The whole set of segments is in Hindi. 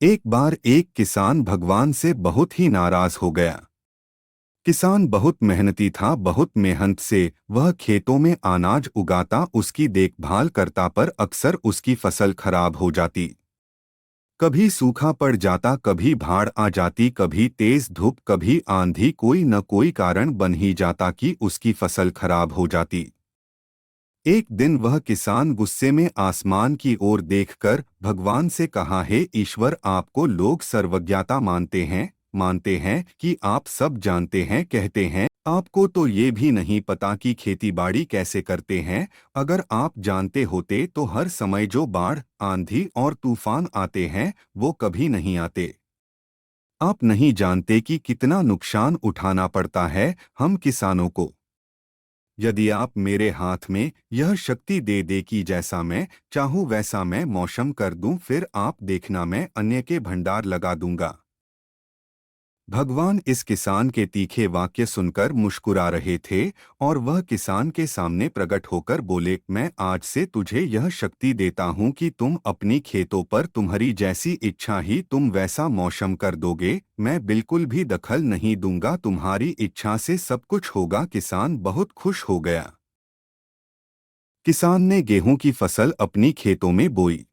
एक बार एक किसान भगवान से बहुत ही नाराज हो गया। किसान बहुत मेहनती था, बहुत मेहनत से वह खेतों में अनाज उगाता, उसकी देखभाल करता, पर अक्सर उसकी फसल खराब हो जाती। कभी सूखा पड़ जाता, कभी बाढ़ आ जाती, कभी तेज धूप, कभी आंधी, कोई न कोई कारण बन ही जाता कि उसकी फसल खराब हो जाती। एक दिन वह किसान गुस्से में आसमान की ओर देखकर भगवान से कहा, हे ईश्वर, आपको लोग सर्वज्ञता मानते हैं कि आप सब जानते हैं, कहते हैं आपको तो ये भी नहीं पता कि खेतीबाड़ी कैसे करते हैं। अगर आप जानते होते तो हर समय जो बाढ़, आंधी और तूफान आते हैं वो कभी नहीं आते। आप नहीं जानते कि कितना नुकसान उठाना पड़ता है हम किसानों को। यदि आप मेरे हाथ में यह शक्ति दे दे कि जैसा मैं चाहूँ वैसा मैं मौसम कर दूं, फिर आप देखना मैं अन्य के भंडार लगा दूंगा। भगवान इस किसान के तीखे वाक्य सुनकर मुस्कुरा रहे थे और वह किसान के सामने प्रकट होकर बोले, मैं आज से तुझे यह शक्ति देता हूँ कि तुम अपनी खेतों पर तुम्हारी जैसी इच्छा ही तुम वैसा मौसम कर दोगे। मैं बिल्कुल भी दखल नहीं दूंगा, तुम्हारी इच्छा से सब कुछ होगा। किसान बहुत खुश हो गया। किसान ने गेहूं की फसल अपनी खेतों में बोई।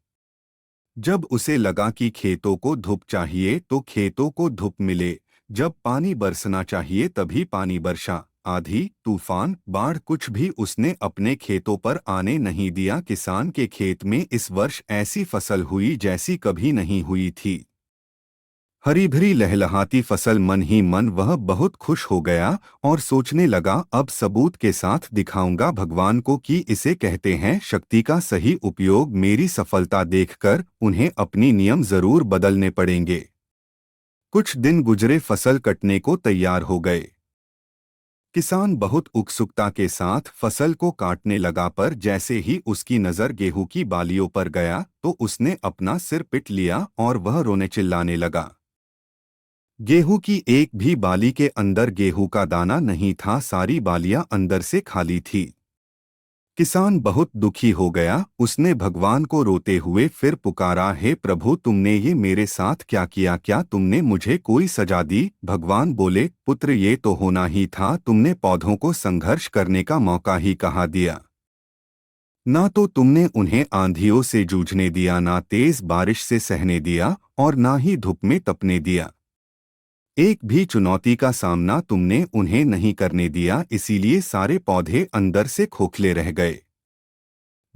जब उसे लगा कि खेतों को धूप चाहिए तो खेतों को धूप मिले, जब पानी बरसना चाहिए तभी पानी बरसा। आंधी, तूफान, बाढ़ कुछ भी उसने अपने खेतों पर आने नहीं दिया। किसान के खेत में इस वर्ष ऐसी फसल हुई जैसी कभी नहीं हुई थी। हरी भरी लहलहाती फसल, मन ही मन वह बहुत खुश हो गया और सोचने लगा, अब सबूत के साथ दिखाऊंगा भगवान को कि इसे कहते हैं शक्ति का सही उपयोग। मेरी सफलता देखकर उन्हें अपनी नियम जरूर बदलने पड़ेंगे। कुछ दिन गुजरे, फसल कटने को तैयार हो गए। किसान बहुत उत्सुकता के साथ फसल को काटने लगा, पर जैसे ही उसकी नज़र गेहूं की बालियों पर गया तो उसने अपना सिर पीट लिया और वह रोने चिल्लाने लगा। गेहूं की एक भी बाली के अंदर गेहूं का दाना नहीं था, सारी बालियां अंदर से खाली थी। किसान बहुत दुखी हो गया, उसने भगवान को रोते हुए फिर पुकारा, हे प्रभु, तुमने ये मेरे साथ क्या किया? क्या तुमने मुझे कोई सजा दी? भगवान बोले, पुत्र, ये तो होना ही था, तुमने पौधों को संघर्ष करने का मौका ही कहाँ दिया। ना तो तुमने उन्हें आंधियों से जूझने दिया, ना तेज बारिश से सहने दिया और ना ही धूप में तपने दिया। एक भी चुनौती का सामना तुमने उन्हें नहीं करने दिया, इसीलिए सारे पौधे अंदर से खोखले रह गए।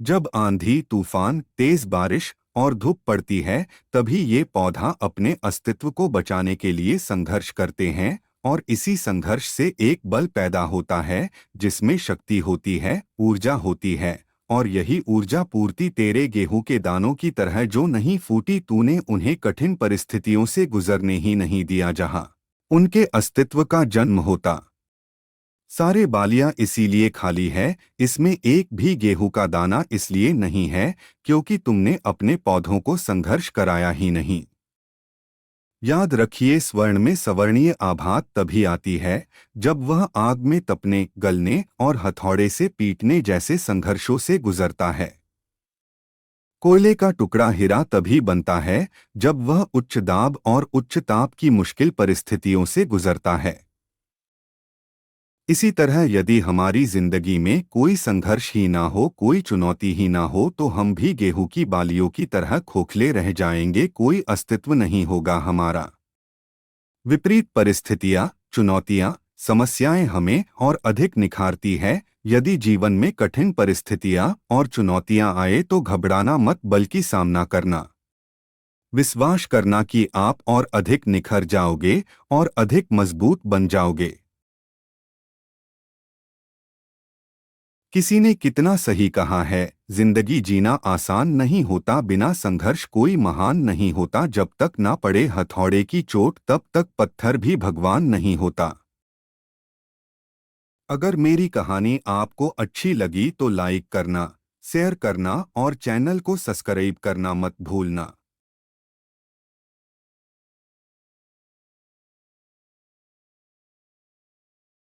जब आंधी, तूफान, तेज बारिश और धूप पड़ती है तभी ये पौधा अपने अस्तित्व को बचाने के लिए संघर्ष करते हैं, और इसी संघर्ष से एक बल पैदा होता है जिसमें शक्ति होती है, ऊर्जा होती है। और यही ऊर्जा पूर्ति तेरे गेहूं के दानों की तरह जो नहीं फूटी, तूने उन्हें कठिन परिस्थितियों से गुजरने ही नहीं दिया जहां उनके अस्तित्व का जन्म होता। सारे बालियां इसीलिए खाली है, इसमें एक भी गेहूं का दाना इसलिए नहीं है क्योंकि तुमने अपने पौधों को संघर्ष कराया ही नहीं। याद रखिए, स्वर्ण में सवर्णीय आभात तभी आती है जब वह आग में तपने, गलने और हथौड़े से पीटने जैसे संघर्षों से गुजरता है। कोयले का टुकड़ा हीरा तभी बनता है जब वह उच्च दाब और उच्च ताप की मुश्किल परिस्थितियों से गुजरता है। इसी तरह यदि हमारी जिंदगी में कोई संघर्ष ही ना हो, कोई चुनौती ही ना हो, तो हम भी गेहूं की बालियों की तरह खोखले रह जाएंगे, कोई अस्तित्व नहीं होगा हमारा। विपरीत परिस्थितियां, चुनौतियां, समस्याएं हमें और अधिक निखारती है। यदि जीवन में कठिन परिस्थितियां और चुनौतियां आए तो घबराना मत, बल्कि सामना करना। विश्वास करना कि आप और अधिक निखर जाओगे और अधिक मजबूत बन जाओगे। किसी ने कितना सही कहा है, जिंदगी जीना आसान नहीं होता, बिना संघर्ष कोई महान नहीं होता, जब तक ना पड़े हथौड़े की चोट तब तक पत्थर भी भगवान नहीं होता। अगर मेरी कहानी आपको अच्छी लगी तो लाइक करना, शेयर करना और चैनल को सब्सक्राइब करना मत भूलना।